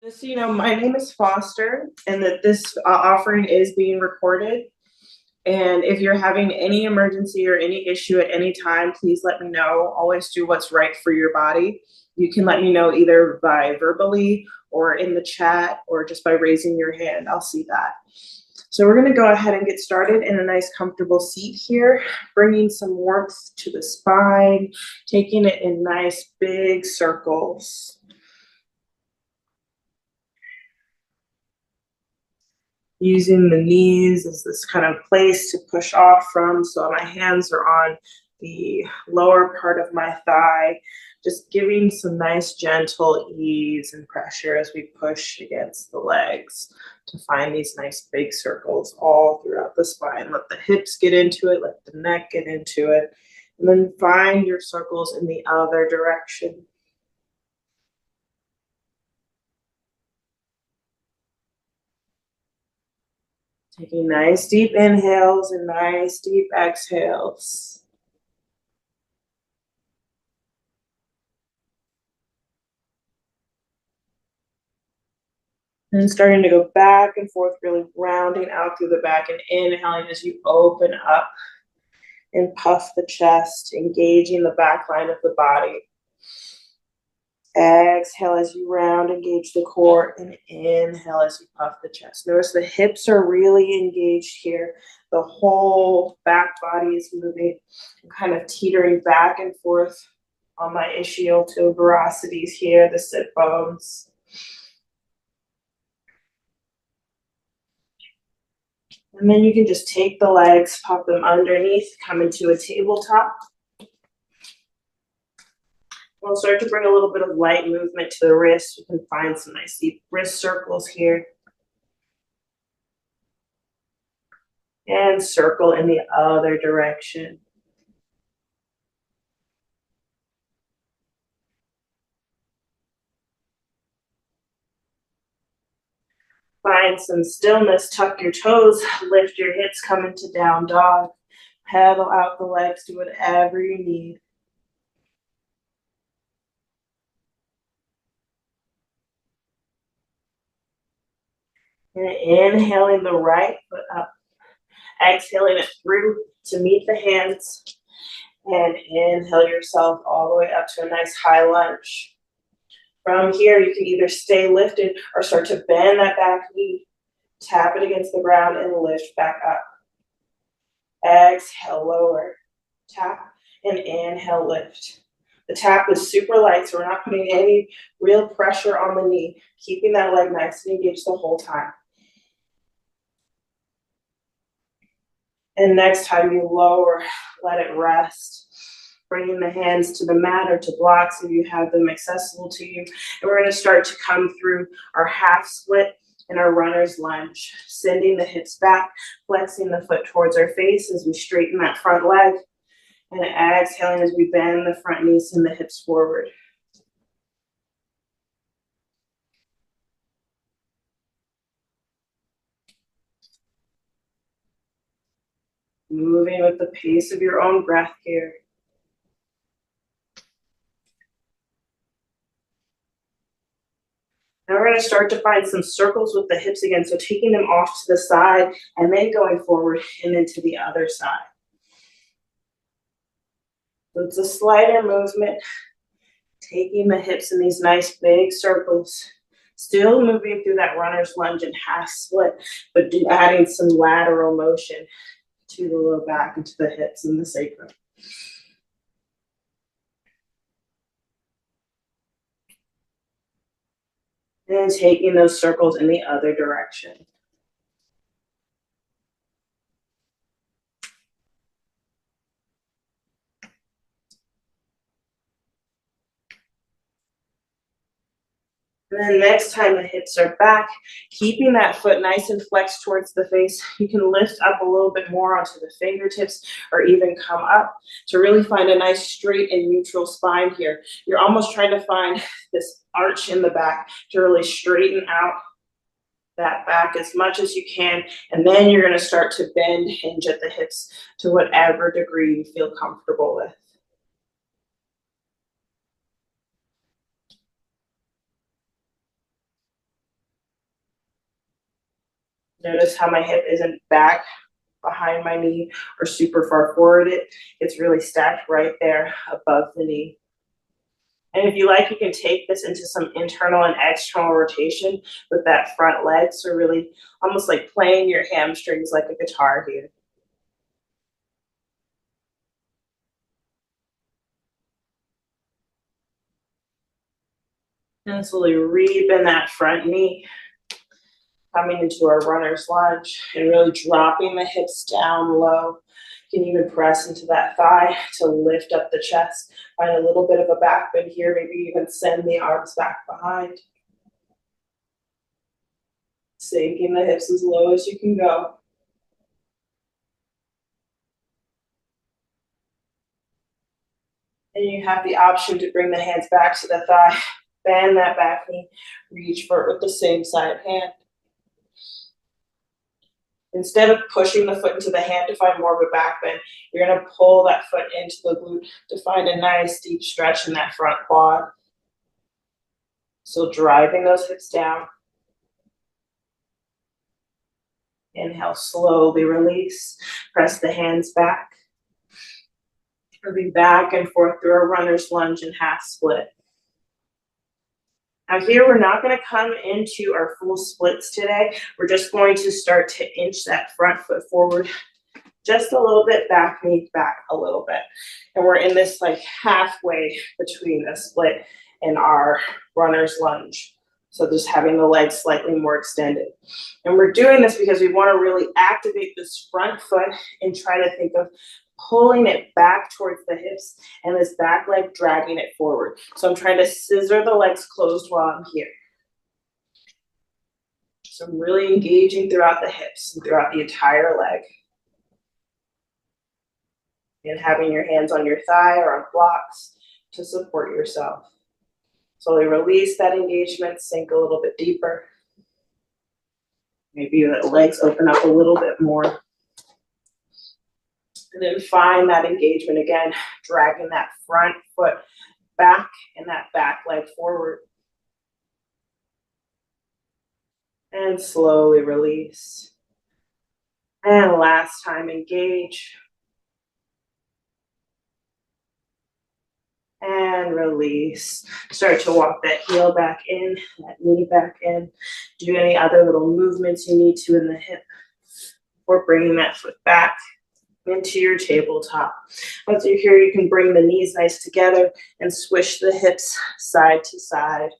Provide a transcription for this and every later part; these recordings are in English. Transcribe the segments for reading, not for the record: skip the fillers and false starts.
Just so you know, my name is Foster, and that this offering is being recorded. And if you're having any emergency or any issue at any time, please let me know. Always do what's right for your body. You can let me know either by verbally or in the chat or just by raising your hand. I'll see that. So we're going to go ahead and get started in a nice comfortable seat here, bringing some warmth to the spine, taking it in nice big circles. Using the knees as this kind of place to push off from, so my hands are on the lower part of my thigh, just giving some nice gentle ease and pressure as we push against the legs to find these nice big circles all throughout the spine. Let the hips get into it, let the neck get into it, and then find your circles in the other direction. Taking nice deep inhales and nice deep exhales. And starting to go back and forth, really rounding out through the back and inhaling as you open up and puff the chest, engaging the back line of the body. Exhale as you round, engage the core, and inhale as you puff the chest. Notice the hips are really engaged here. The whole back body is moving and kind of teetering back and forth on my ischial-tuberosities here, the sit bones. And then you can just take the legs, pop them underneath, come into a tabletop. We'll start to bring a little bit of light movement to the wrist. You can find some nice deep wrist circles here. And circle in the other direction. Find some stillness, tuck your toes, lift your hips, come into down dog. Pedal out the legs, do whatever you need. And inhaling the right foot up. Exhaling it through to meet the hands. And inhale yourself all the way up to a nice high lunge. From here, you can either stay lifted or start to bend that back knee. Tap it against the ground and lift back up. Exhale, lower. Tap and inhale, lift. The tap is super light, so we're not putting any real pressure on the knee, keeping that leg nice and engaged the whole time. And next time you lower, let it rest. Bringing the hands to the mat or to blocks if you have them accessible to you. And we're going to start to come through our half split and our runner's lunge, sending the hips back, flexing the foot towards our face as we straighten that front leg, and exhaling as we bend the front knees and the hips forward. Moving with the pace of your own breath here. Now we're going to start to find some circles with the hips again, so taking them off to the side and then going forward and then to the other side. So it's a slighter movement, taking the hips in these nice big circles, still moving through that runner's lunge and half split, but adding some lateral motion to the low back and to the hips and the sacrum. And taking those circles in the other direction. And then next time the hips are back, keeping that foot nice and flexed towards the face, you can lift up a little bit more onto the fingertips or even come up to really find a nice straight and neutral spine here. You're almost trying to find this arch in the back to really straighten out that back as much as you can. And then you're going to start to bend, hinge at the hips to whatever degree you feel comfortable with. Notice how my hip isn't back behind my knee or super far forward. It's really stacked right there above the knee. And if you like, you can take this into some internal and external rotation with that front leg. So really almost like playing your hamstrings like a guitar here. And slowly rebend that front knee, coming into our runner's lunge and really dropping the hips down low. You can even press into that thigh to lift up the chest. Find a little bit of a back bend here, maybe even send the arms back behind. Sinking the hips as low as you can go. And you have the option to bring the hands back to the thigh, bend that back knee, reach for it with the same side hand. Instead of pushing the foot into the hand to find more of a back bend, you're gonna pull that foot into the glute to find a nice deep stretch in that front quad. So driving those hips down. Inhale, slowly release. Press the hands back. Moving back and forth through a runner's lunge and half split. Now here, we're not gonna come into our full splits today. We're just going to start to inch that front foot forward just a little bit, back knee back a little bit. And we're in this like halfway between a split and our runner's lunge. So just having the legs slightly more extended. And we're doing this because we want to really activate this front foot and try to think of pulling it back towards the hips and this back leg dragging it forward. So I'm trying to scissor the legs closed while I'm here. So I'm really engaging throughout the hips and throughout the entire leg. And having your hands on your thigh or on blocks to support yourself. Slowly release that engagement, sink a little bit deeper. Maybe the legs open up a little bit more. And then find that engagement again, dragging that front foot back and that back leg forward. And slowly release. And last time, engage. And release. Start to walk that heel back in, that knee back in. Do any other little movements you need to in the hip or bringing that foot back into your tabletop. Once you're here, you can bring the knees nice together and swish the hips side to side.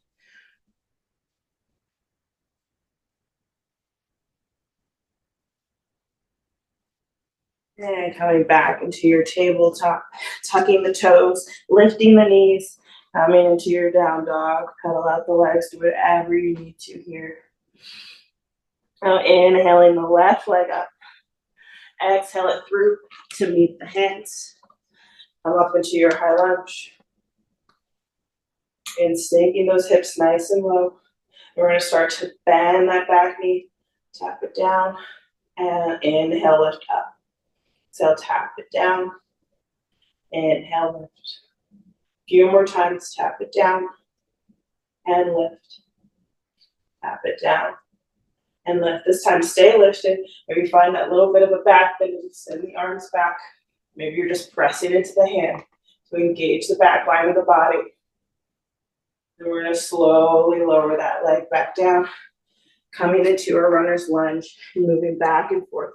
And coming back into your tabletop, tucking the toes, lifting the knees, coming into your down dog, pedal out the legs, do whatever you need to here. Now inhaling the left leg up, exhale it through to meet the hands. Come up into your high lunge. And sinking those hips nice and low. We're gonna start to bend that back knee, tap it down, and inhale, lift up. Exhale, tap it down. Inhale, lift. A few more times, tap it down and lift. Tap it down and lift. This time, stay lifted. Maybe find that little bit of a back bend and send the arms back. Maybe you're just pressing into the hand to engage the back line of the body. And we're gonna slowly lower that leg back down, coming into our runner's lunge, moving back and forth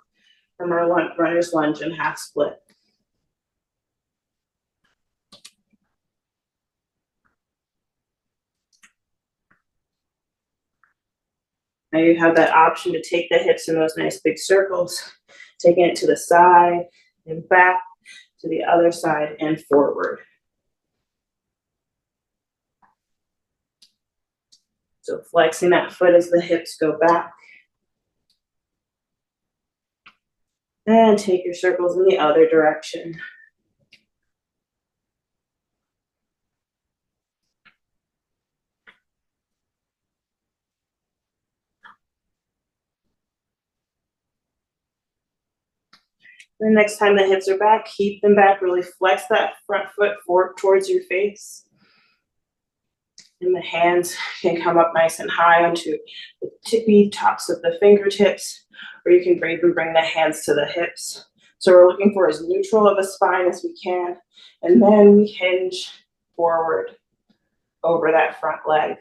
from our runner's lunge and half split. Now you have that option to take the hips in those nice big circles, taking it to the side and back, to the other side and forward. So flexing that foot as the hips go back. And take your circles in the other direction. The next time the hips are back, keep them back, really flex that front foot forward towards your face. And the hands can come up nice and high onto the tippy tops of the fingertips, or you can even bring the hands to the hips. So we're looking for as neutral of a spine as we can. And then we hinge forward over that front leg.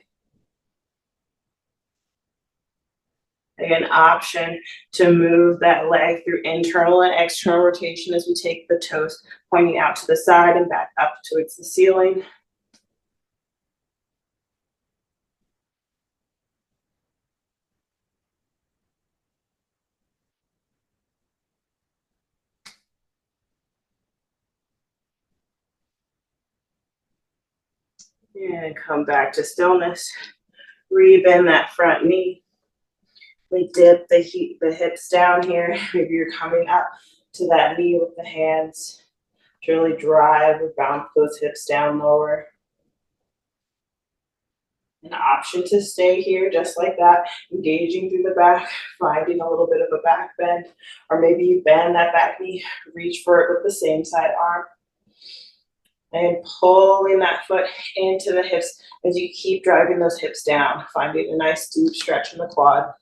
Again, option to move that leg through internal and external rotation as we take the toes pointing out to the side and back up towards the ceiling. And come back to stillness. Rebend that front knee. We dip the hips down here. Maybe you're coming up to that knee with the hands. To really drive or bounce those hips down lower. An option to stay here just like that, engaging through the back, finding a little bit of a back bend, or maybe you bend that back knee, reach for it with the same side arm. And pulling that foot into the hips as you keep driving those hips down, finding a nice deep stretch in the quad.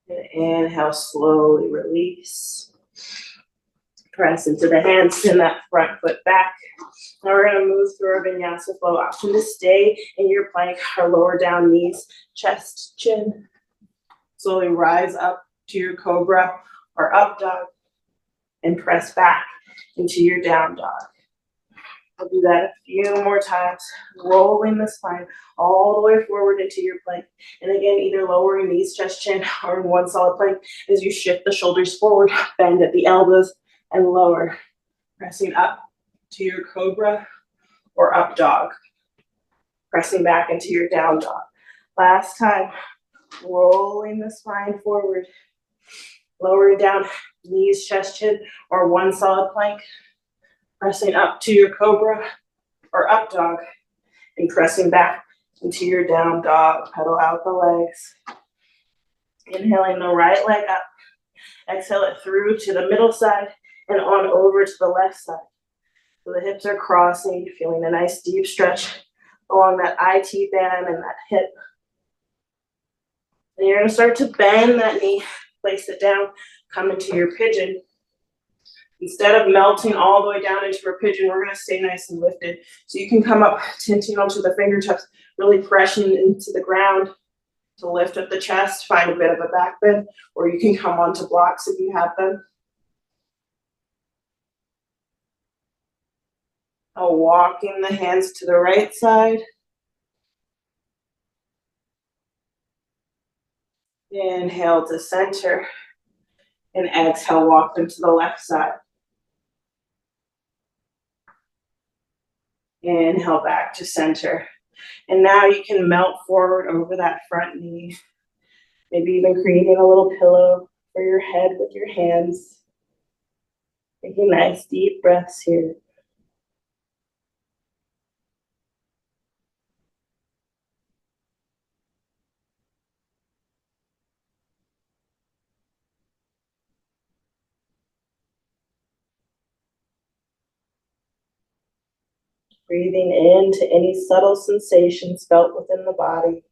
And inhale, slowly release. Press into the hands, send that front foot back. Now we're gonna move through our vinyasa flow. Option to stay in your plank or lower down knees, chest, chin. Slowly rise up to your cobra or up dog and press back into your down dog. I'll do that a few more times, rolling the spine all the way forward into your plank. And again, either lowering knees, chest, chin, or in one solid plank as you shift the shoulders forward, bend at the elbows and lower, pressing up to your cobra or up dog, pressing back into your down dog. Last time, rolling the spine forward, lowering down knees, chest, chin, or one solid plank, pressing up to your cobra or up dog, and pressing back into your down dog. Pedal out the legs. Inhaling the right leg up. Exhale it through to the middle side and on over to the left side. So the hips are crossing, feeling a nice deep stretch along that IT band and that hip. And you're gonna start to bend that knee, place it down, come into your pigeon. Instead of melting all the way down into a pigeon, we're gonna stay nice and lifted. So you can come up, tenting onto the fingertips, really pressing into the ground to lift up the chest, find a bit of a back bend, or you can come onto blocks if you have them. Walking the hands to the right side. Inhale to center. And exhale, walk them to the left side. Inhale back to center. And now you can melt forward over that front knee. Maybe even creating a little pillow for your head with your hands. Taking nice deep breaths here. Breathing into any subtle sensations felt within the body.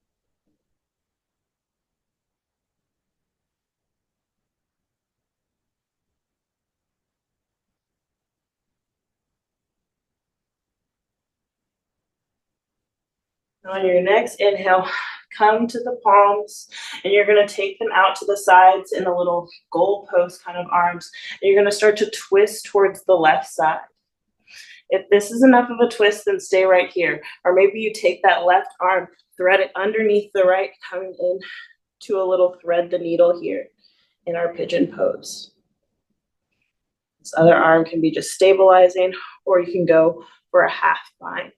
On your next inhale, come to the palms and you're going to take them out to the sides in a little goalpost kind of arms. And you're going to start to twist towards the left side. If this is enough of a twist, then stay right here. Or maybe you take that left arm, thread it underneath the right, coming in to a little thread the needle here in our pigeon pose. This other arm can be just stabilizing, or you can go for a half bind.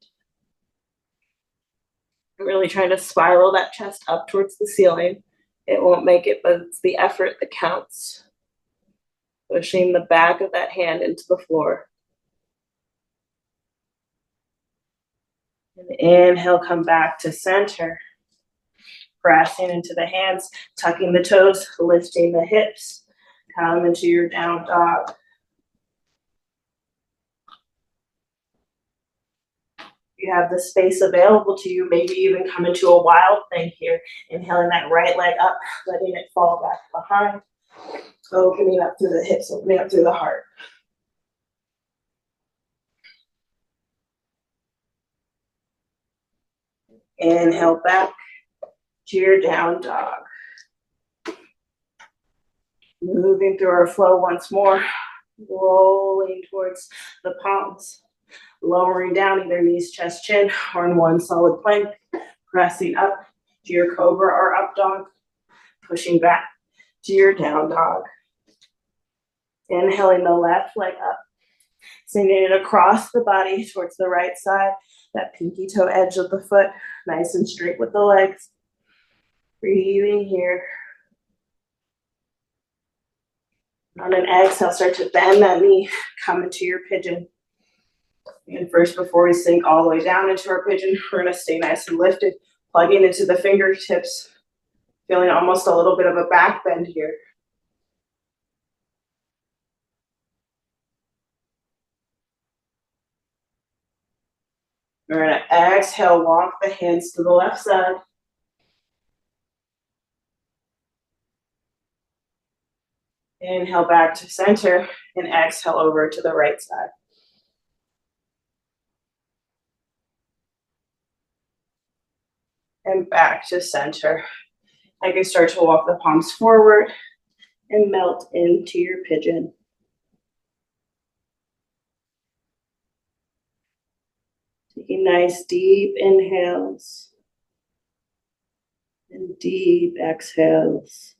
I'm really trying to spiral that chest up towards the ceiling. It won't make it, but it's the effort that counts. Pushing the back of that hand into the floor. And inhale, come back to center. Pressing into the hands, tucking the toes, lifting the hips. Come into your down dog. You have the space available to you, maybe even come into a wild thing here, inhaling that right leg up, letting it fall back behind, opening up through the hips, opening up through the heart. Inhale back to your down dog. Moving through our flow once more, rolling towards the palms, lowering down either knees, chest, chin, or in one solid plank, pressing up to your cobra or up dog, pushing back to your down dog. Inhaling the left leg up, sending it across the body towards the right side, that pinky toe edge of the foot, nice and straight with the legs. Breathing here. On an exhale, start to bend that knee, come into your pigeon. And first, before we sink all the way down into our pigeon, we're gonna stay nice and lifted, plugging into the fingertips, feeling almost a little bit of a back bend here. We're gonna exhale, walk the hands to the left side. Inhale back to center and exhale over to the right side. And back to center. I can start to walk the palms forward and melt into your pigeon. Taking nice deep inhales and deep exhales.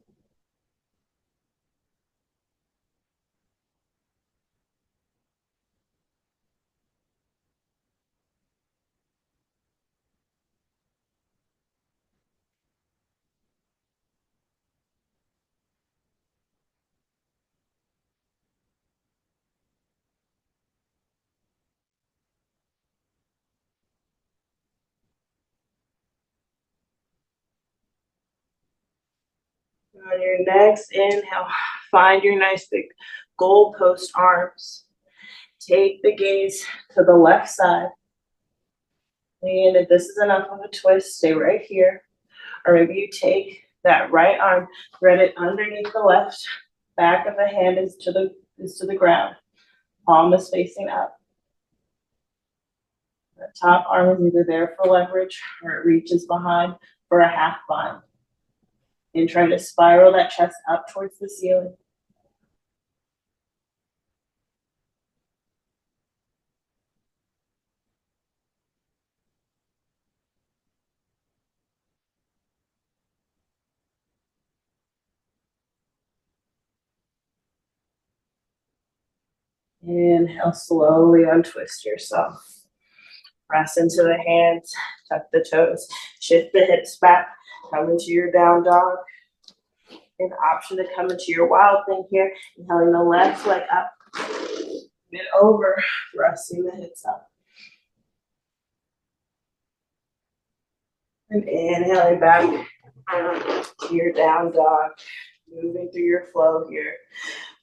On your next inhale, find your nice big goalpost arms. Take the gaze to the left side. And if this is enough of a twist, stay right here. Or maybe you take that right arm, thread it underneath the left, back of the hand is to the ground. Palm is facing up. The top arm is either there for leverage or it reaches behind for a half bind. And try to spiral that chest up towards the ceiling. Inhale, slowly untwist yourself. Press into the hands, tuck the toes, shift the hips back, come into your down dog. An option to come into your wild thing here, inhaling the left leg up, and over, pressing the hips up. And inhaling back to your down dog, moving through your flow here.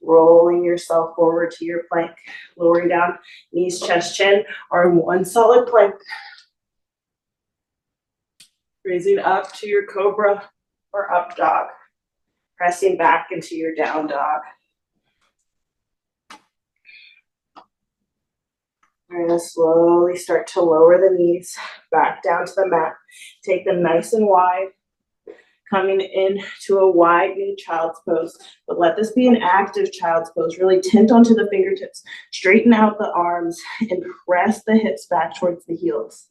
Rolling yourself forward to your plank, lowering down, knees, chest, chin, or in one solid plank. Raising up to your cobra or up dog. Pressing back into your down dog. We're gonna slowly start to lower the knees back down to the mat. Take them nice and wide. Coming into a wide knee child's pose, but let this be an active child's pose. Really tint onto the fingertips, straighten out the arms, and press the hips back towards the heels.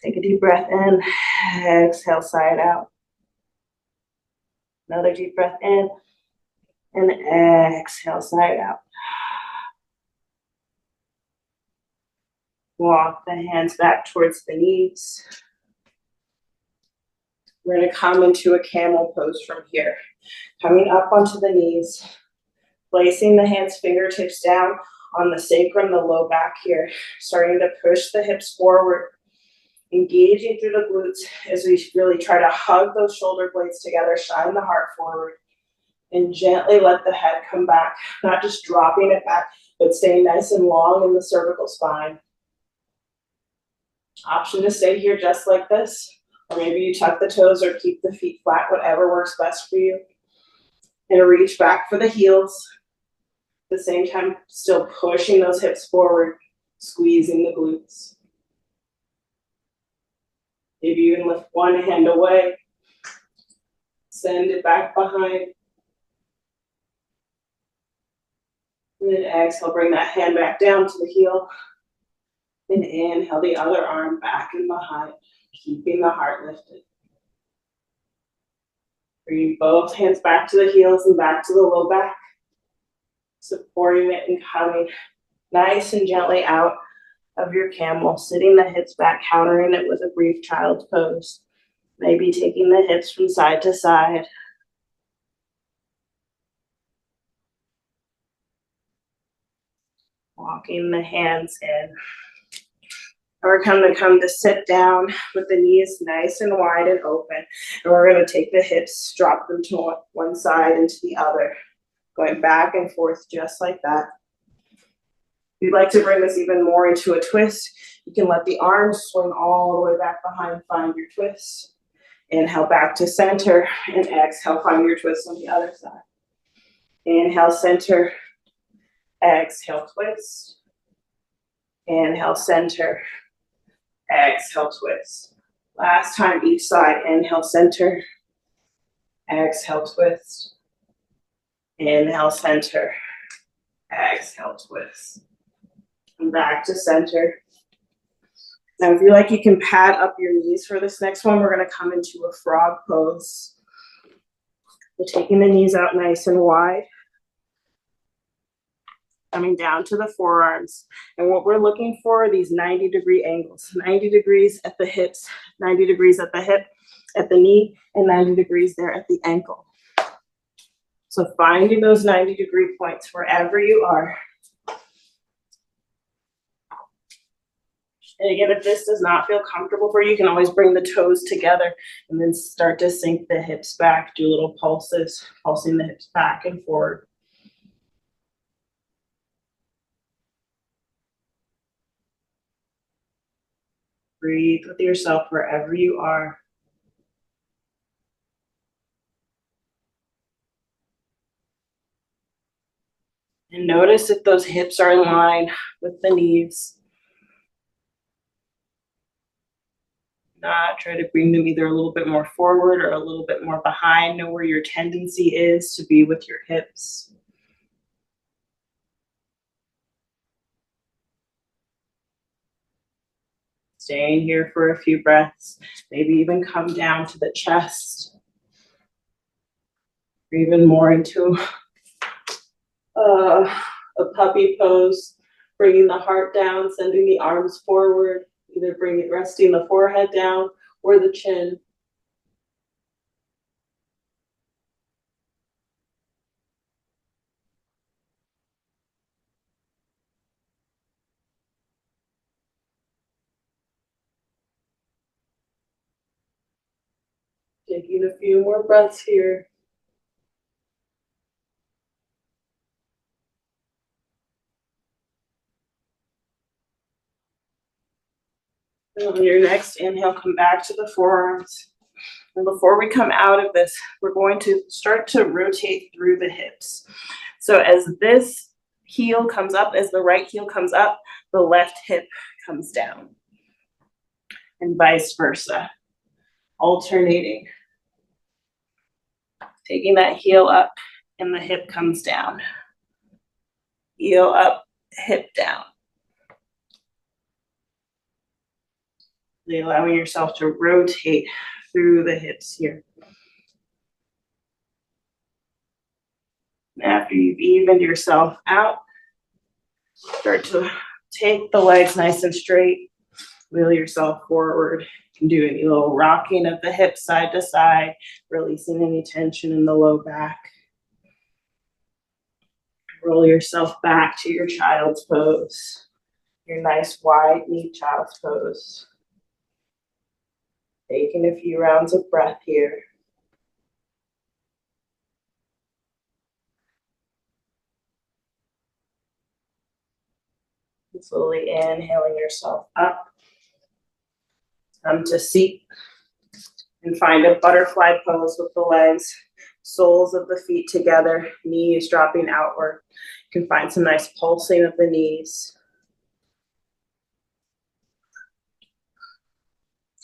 Take a deep breath in, exhale, side out. Another deep breath in, and exhale, side out. Walk the hands back towards the knees. We're going to come into a camel pose from here. Coming up onto the knees, placing the hands fingertips down on the sacrum, the low back here, starting to push the hips forward, engaging through the glutes as we really try to hug those shoulder blades together, shine the heart forward. And gently let the head come back, not just dropping it back, but staying nice and long in the cervical spine. Option to stay here just like this, or maybe you tuck the toes or keep the feet flat, whatever works best for you. And reach back for the heels. At the same time, still pushing those hips forward, squeezing the glutes. Maybe you can lift one hand away, send it back behind. And then exhale, bring that hand back down to the heel. And inhale the other arm back and behind, keeping the heart lifted. Bring both hands back to the heels and back to the low back. Supporting it and coming nice and gently out of your camel, sitting the hips back, countering it with a brief child's pose. Maybe taking the hips from side to side. Walking the hands in. We're going to come to sit down with the knees nice and wide and open. And we're going to take the hips, drop them to one side and to the other. Going back and forth just like that. If you'd like to bring this even more into a twist, you can let the arms swing all the way back behind, find your twist. Inhale back to center and exhale, find your twist on the other side. Inhale, center, exhale, twist. Inhale, center, exhale, twist. Last time each side, inhale, center, exhale, twist. Inhale, center, exhale, twist. And back to center. Now, if you like, you can pad up your knees for this next one. We're going to come into a frog pose. We're taking the knees out nice and wide. Coming down to the forearms. And what we're looking for are these 90-degree angles. 90 degrees at the hips, 90 degrees at the hip, at the knee, and 90 degrees there at the ankle. So finding those 90-degree points wherever you are. And again, if this does not feel comfortable for you, you can always bring the toes together and then start to sink the hips back, do little pulses, pulsing the hips back and forward. Breathe with yourself wherever you are. And notice if those hips are in line with the knees. Not try to bring them either a little bit more forward or a little bit more behind. Know where your tendency is to be with your hips. Staying here for a few breaths. Maybe even come down to the chest. Or even more into a puppy pose. Bringing the heart down, sending the arms forward. Either resting the forehead down or the chin. Taking a few more breaths here. And on your next inhale, come back to the forearms. And before we come out of this, we're going to start to rotate through the hips. So as this heel comes up, as the right heel comes up, the left hip comes down. And vice versa. Alternating. Taking that heel up and the hip comes down. Heel up, hip down. Allowing yourself to rotate through the hips here. After you've evened yourself out, start to take the legs nice and straight. Wheel yourself forward. You can do any little rocking of the hips side to side, releasing any tension in the low back. Roll yourself back to your child's pose. Your nice wide knee child's pose. Taking a few rounds of breath here. Slowly inhaling yourself up. Come to seat and find a butterfly pose with the legs, soles of the feet together, knees dropping outward. You can find some nice pulsing of the knees.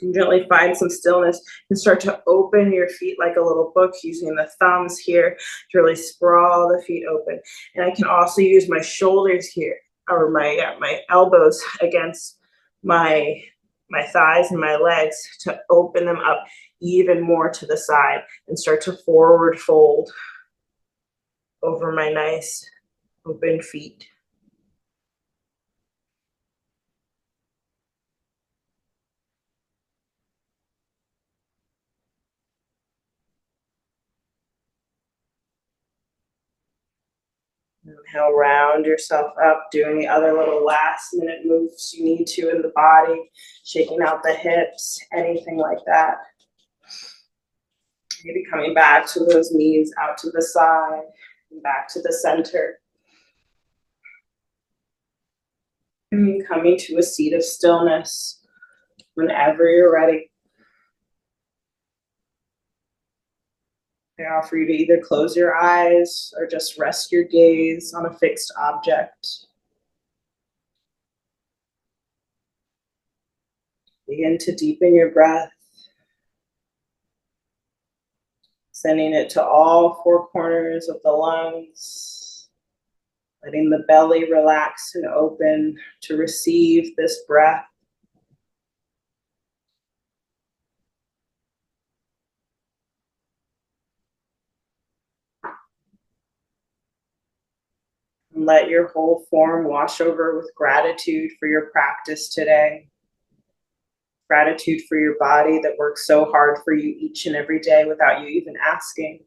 And gently find some stillness and start to open your feet like a little book, using the thumbs here to really sprawl the feet open. And I can also use my shoulders here, or my elbows against my thighs and my legs to open them up even more to the side and start to forward fold over my nice open feet. Inhale, round yourself up, doing the other little last minute moves you need to in the body, shaking out the hips, anything like that. Maybe coming back to those knees out to the side and back to the center. And coming to a seat of stillness whenever you're ready. I offer you to either close your eyes or just rest your gaze on a fixed object. Begin to deepen your breath, sending it to all four corners of the lungs, letting the belly relax and open to receive this breath. And let your whole form wash over with gratitude for your practice today. Gratitude for your body that works so hard for you each and every day without you even asking.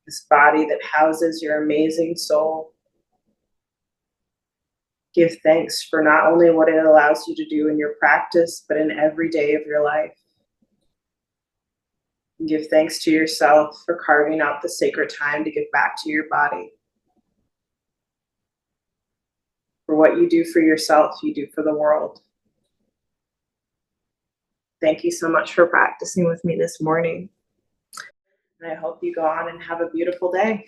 This body that houses your amazing soul. Give thanks for not only what it allows you to do in your practice, but in every day of your life. And give thanks to yourself for carving out the sacred time to give back to your body. For what you do for yourself, you do for the world. Thank you so much for practicing with me this morning. And I hope you go on and have a beautiful day.